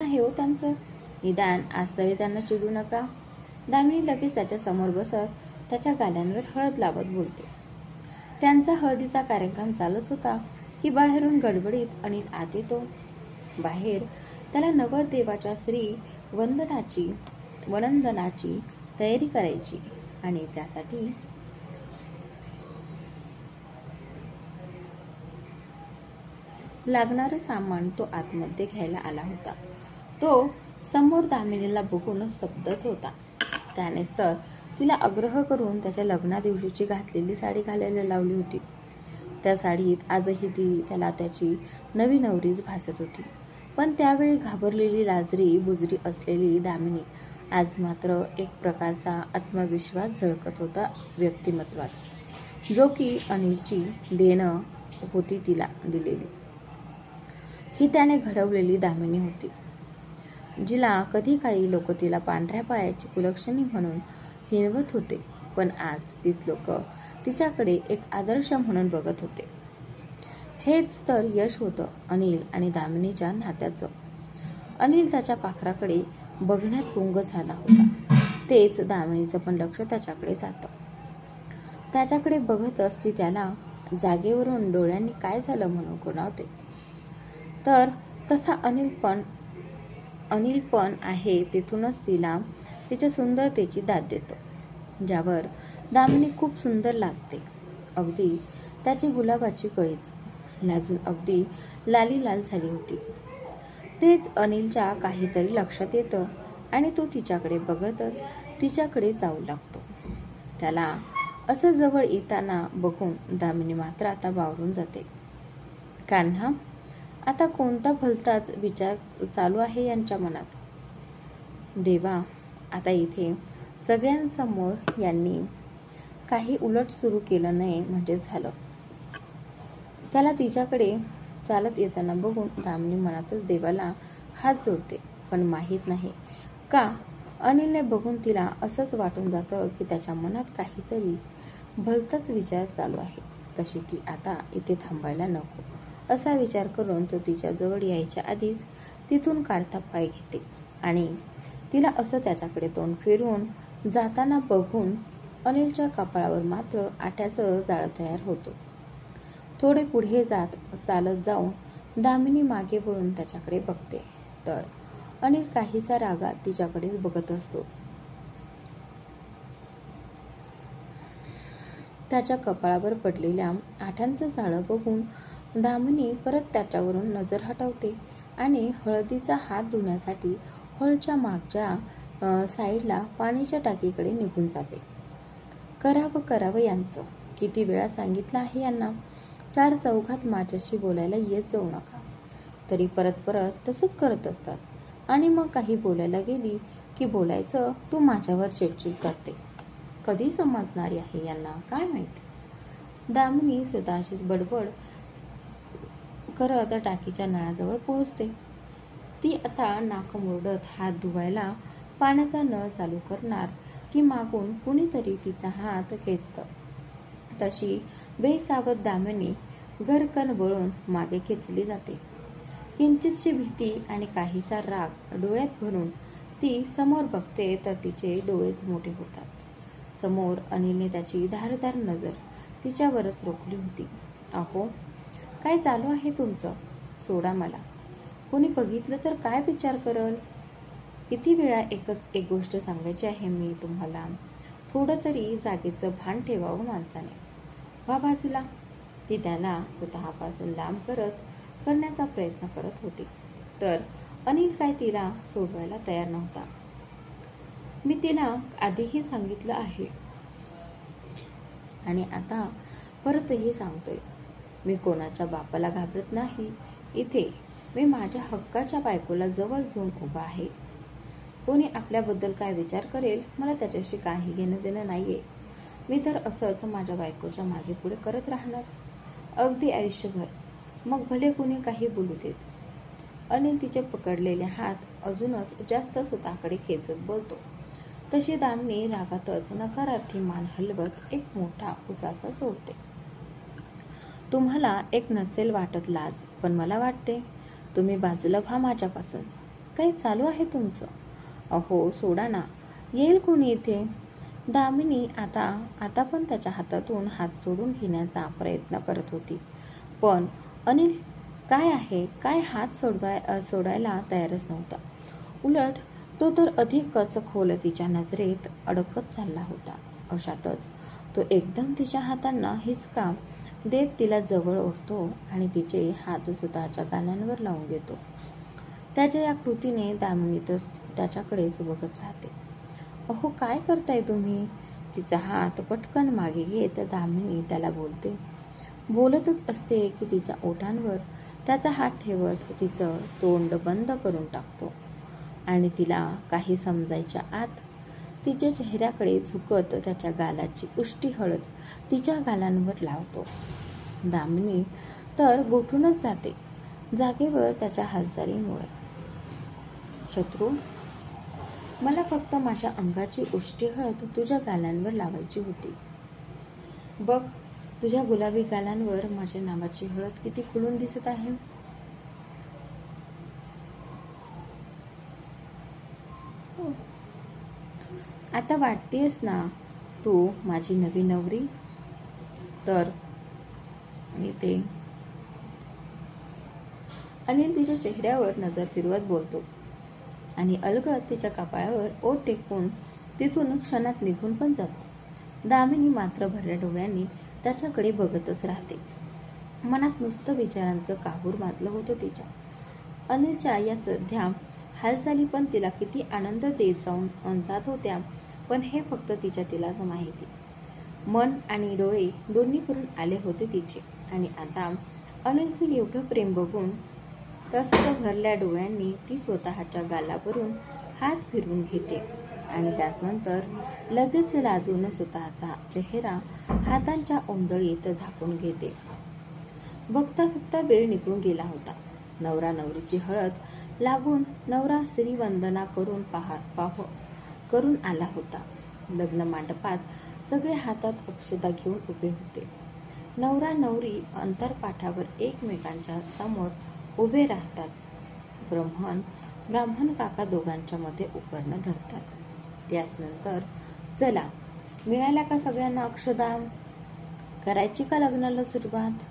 आहे हो त्यांचं. निदान आज तरी त्यांना चिडू नका. दामिनी लगेच त्याच्या समोर बसत त्याच्या गाल्यांवर हळद लावत बोलते. त्यांचा हळदीचा कार्यक्रम चालूच होता की बाहेरून गडबडीत अनिल आत येतो. बाहेर त्याला नवरदेवाच्या वंदनाची तयारी करायची आणि त्यासाठी लागणारं सामान तो आतमध्ये घ्यायला आला होता. तो समोर दामिनीला बघून स्तब्धच होता. त्यानेच तर तिला आग्रह करून त्याच्या लग्नादिवशीची घातलेली साडी घालायला लावली होती. त्या साडीत आजही त्याला त्याची नवी नवरीच भासत होती. पण त्यावेळी घाबरलेली, लाजरी बुजरी असलेली दामिनी आज मात्र एक प्रकारचा आत्मविश्वास झळकत होता व्यक्तिमत्वात, जो की अनिलची देणं होती तिला दिलेली. ही त्याने घडवलेली दामिनी होती, जिला कधी काळी लोक तिला पांढऱ्या पायाची कुलक्षणी म्हणून हिणवत होते. पण आज तीच लोक तिच्याकडे एक आदर्श म्हणून बघत होते. हेच तर यश होतं अनिल आणि दामिनीच्या नात्याचं. अनिल त्याच्या पाखराकडे बघण्यात गुंग झाला होता. तेच दामिनीचं पण लक्ष त्याच्याकडे जातं. त्याच्याकडे बघतच ती त्याला जागेवरून डोळ्यांनी काय झालं म्हणून खुणावते. तर तसा अनिल पण आहे तेथूनच तिला तिच्या सुंदरतेची दाद देतो, ज्यावर दामिनी खूप सुंदर लाजते. अगदी त्याची गुलाबाची कळीच लाजून अगदी लाली लाल झाली होती. तेच अनिलच्या काहीतरी लक्षात येतं आणि तो तिच्याकडे बघतच तिच्याकडे जाऊ लागतो. त्याला असं जवळ येताना बघून दामिनी मात्र आता बावरून जाते. कान्हा, आता कोणता भलताच विचार चालू आहे यांच्या मनात. देवा, आता इथे सगळ्यांसमोर यांनी काही उलट सुरू केलं नाही म्हणजे झालं. त्याला तिच्याकडे चालत येताना बघून दामिनी मनातच देवाला हात जोडते. पण माहीत नाही का अनिलने बघून तिला असंच वाटून जातं की त्याच्या मनात काहीतरी भलताच विचार चालू आहे. तशी ती आता इथे थांबायला नको असा विचार करून तो तिच्या जवळ यायच्या आधीच तिथून काढता पाय घेते आणि तिला असं त्याच्याकडे तोंड फिरून जाताना बघून अनिलच्या कपाळावर मात्र आट्याचं जाळं तयार होतं. थोडे पुढे चालत जाऊन दामिनी मागे वळून त्याच्याकडे बघते तर अनिल काहीसा रागात तिच्याकडेच बघत असतो. त्याच्या कपाळावर पडलेल्या आठ्यांचं जाळं बघून दामिनी परत त्याच्यावरून नजर हटवते आणि हळदीचा हात धुण्यासाठी हॉलच्या मागच्या साईडला पाण्याच्या टाकीकडे निघून जाते. करावं यांचं. किती वेळा सांगितलं आहे यांना, 4 चौघात माझ्याशी बोलायला येत जाऊ नका. तरी परत तसंच करत असतात. आणि मग काही बोलायला गेली की बोलायचं तू माझ्यावर चिडचिड करते. कधी समजणारी आहे यांना काय माहिती. दामिनी स्वतःशीच बडबड करत टाकीच्या नळाजवळ पोहोचते. ती आता नाक मुरडत हात धुवायला पाण्याचा नळ चालू करणार की मागून कुणीतरी तिचा हात खेचतं. तशी बेसावध दामिनी गरकन वळून मागे खेचली जाते. किंचितशी भीती आणि काहीसा राग डोळ्यात भरून ती समोर बघते तर तिचे डोळेच मोठे होतात. समोर अनिलने त्याची धारदार नजर तिच्यावरच रोखली होती. अहो, काय चालू आहे तुमचं? सोडा मला. कोणी बघितलं तर काय विचार करल? किती वेळा एक गोष्ट सांगायची आहे मी तुम्हाला. थोडं तरी जागेचं भान ठेवावं माणसाने. व्हा बाजूला. ती त्याला स्वतःपासून लांब करण्याचा प्रयत्न करत होती. तर अनिल काय तिला सोडवायला तयार नव्हता. मी तिला आधीही सांगितलं आहे आणि आता परतही सांगतोय, मी कोणाच्या बापाला घाबरत नाही. इथे मी माझ्या हक्काच्या बायकोला जवळ घेऊन उभा आहे. कोणी आपल्याबद्दल काय विचार करेल मला त्याच्याशी काही घेणं देणं नाहीये. मी तर असंच माझ्या बायकोच्या मागे पुढे करत राहणार अगदी आयुष्यभर. मग भले कुणी काही बोलू देत. अनिल तिचे पकडलेले हात अजूनच जास्त स्वतःकडे खेचत बोलतो. तशी दामिनी रागातच नकारार्थी मान हलवत एक मोठा उसासा सोडते. तुम्हाला एक नसेल वाटत लाज, पण मला वाटते. तुम्ही बाजूला व्हा माझ्यापासून. काही चालू आहे तुमचं? अहो सोडा ना, येईल कोणी इथे? दामिनी आता पण त्याच्या हातातून हात सोडून घेण्याचा प्रयत्न करत होती. पण अनिल काय आहे काय हात सोडायला तयारच नव्हता. उलट तो तर अधिकच खोल तिच्या नजरेत अडकत चालला होता. अशातच तो एकदम तिच्या हातांना हिसका देत तिला जवळ ओढतो आणि तिचे हात स्वतःच्या गालांवर लावून घेतो. त्याच्या या कृतीने दामिनी तर त्याच्याकडेच बघत राहते. अहो काय करताय तुम्ही? तिचा हात पटकन मागे घेत दामिनी त्याला बोलतच असते की तिच्या ओठांवर त्याचा हात ठेवत तिचं तोंड बंद करून टाकतो आणि तिला काही समजायच्या आत तिच्या चेहऱ्याकडे झुकत त्याच्या गालाची उष्टी हळद तिच्या गालांवर लावतो. दामिनी तर गोठूनच जाते जागेवर त्याच्या हालचालीमुळे. शत्रू, मला फक्त माझ्या अंगाची उष्टी हळद तुझ्या गालांवर लावायची होती. बघ, तुझ्या गुलाबी गालांवर माझ्या नावाची हळद किती खुलून दिसत आहे. आता वाटतेस ना तू माझी नवी नवरी? तर येते. अनिल तिच्या चेहऱ्यावर नजर फिरवत बोलतो आणि अलगद तिच्या कपाळावर ओठ टेकून तिथून क्षणात निघून पण जातो. दामिनी मात्र भरल्या डोळ्यांनी त्याच्याकडे बघतच राहते. मनात नुसतं विचारांचं काहूर माजलं होतं तिच्या. अनिलच्या या सध्या हालचाली पण तिला किती आनंद देत जात होत्या, पण हे फक्त तिलाच माहिती. मन आणि डोळे दोन्ही भरून आले होते तिचे आणि आता अनिलचं एवढं प्रेम बघून तसंच भरल्या डोळ्यांनी ती स्वतःच्या गालावरून हात फिरवून घेते आणि त्यानंतर लगेच लाजून स्वतःचा चेहरा हातांच्या ओंजळीत झाकून घेते. बघता बघता वेळ निघून गेला होता. नवरा नवरीची हळद लागून नवरा श्रीवंदना करून आला होता. लग्न मंडपात सगळे हातात अक्षता घेऊन उभे होते. नवरा नवरी अंतरपाठावर एकमेकांच्या समोर उभे राहताच ब्राह्मण काका दोघांच्या मध्ये उपरणं धरतात. त्यानंतर चला, मिळाल्या का सगळ्यांना अक्षता? करायची का लग्नाला सुरुवात?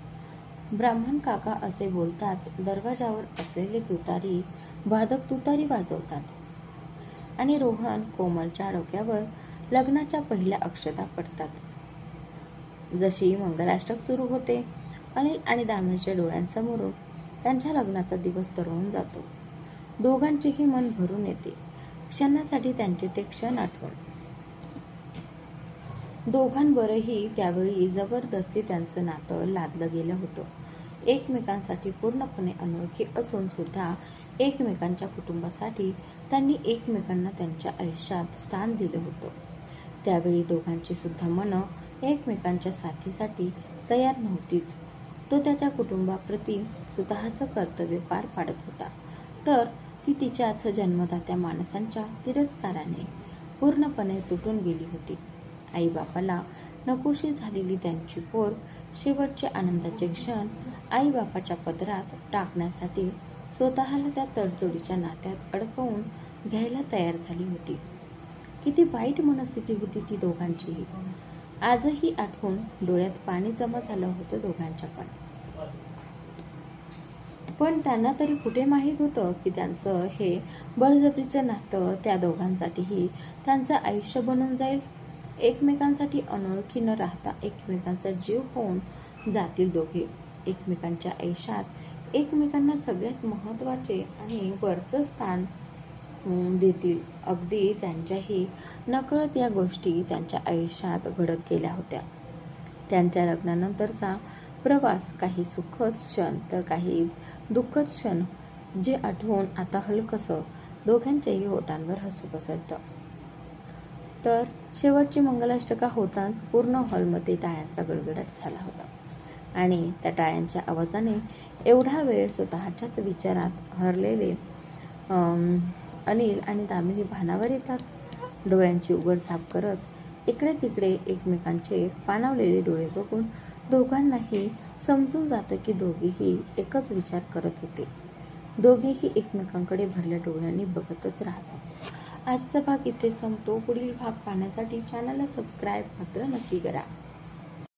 ब्राह्मण काका असे बोलताच दरवाजावर असलेले वादक तुतारी वाजवतात आणि रोहन कोमलच्या डोक्यावर लग्नाच्या पहिल्या अक्षता पडतात. जशी मंगलाष्टक सुरू होते, अनिल आणि दामिनीच्या डोळ्यांसमोरून त्यांच्या लग्नाचा दिवस तरळून जातो. दोघांचेही मन भरून येते. क्षणासाठी त्यांचे ते क्षण आठवून. दोघांवरही त्यावेळी जबरदस्ती त्यांचं नातं लादलं गेलं होतं. एकमेकांसाठी पूर्णपणे अनोळखी असून सुद्धा एकमेकांच्या कुटुंबासाठी त्यांनी एकमेकांना त्यांच्या आयुष्यात स्थान दिलं होतं. त्यावेळी दोघांची सुद्धा मनं एकमेकांच्या साथीसाठी तयार नव्हतीच. तो त्याच्या कुटुंबाप्रती स्वतःचं कर्तव्य पार पाडत होता, तर ती तिच्याच जन्मदात्या माणसांच्या तिरस्काराने पूर्णपणे तुटून गेली होती. आईबापाला नकोशी झालेली त्यांची पोर शेवटचे आनंदाचे क्षण आईबापाच्या पदरात टाकण्यासाठी स्वतःला त्या तडजोडीच्या नात्यात अडकवून घ्यायला तयार झाली होती. किती वाईट मनस्थिती होती ती दोघांचीही. आजही आठवून डोळ्यात पाणी जमा झालं होतं दोघांच्या पण त्यांना तरी कुठे माहीत होतं की त्यांचं हे बळजबरीचं नातं त्या दोघांसाठीही त्यांचं आयुष्य बनून जाईल. एकमेकांसाठी अनोळखी न राहता एकमेकांचा जीव होऊन जातील दोघे. एकमेकांच्या आयुष्यात एकमेकांना सगळ्यात महत्त्वाचे आणि वरचं स्थान देतील. अगदी त्यांच्याही नकळत या गोष्टी त्यांच्या आयुष्यात घडत गेल्या होत्या. त्यांच्या लग्नानंतरचा प्रवास, काही सुखद क्षण तर काही दुःखद क्षण, जे आठवून आता हलकसं दोघांच्याही ओठांवर हसू पसरतं. तर शेवटची मंगलाष्टका होताच पूर्ण हॉलमध्ये टाळ्यांचा गडगडाट झाला होता आणि त्या टाळ्यांच्या आवाजाने एवढा वेळ स्वतःच्याच विचारात हरलेले अनिल आणि दामिनी भानावर येतात. डोळ्यांची उघडझाप करत इकडे तिकडे एकमेकांचे पाणावलेले डोळे बघून दोघांनाही समजून जातं की दोघेही एकच विचार करत होते. दोघेही एकमेकांकडे भरल्या डोळ्यांनी बघतच राहतात. आजचा भाग इथे संपतो. पुढील भाग पाहण्यासाठी चॅनलला सबस्क्राईब मात्र नक्की करा.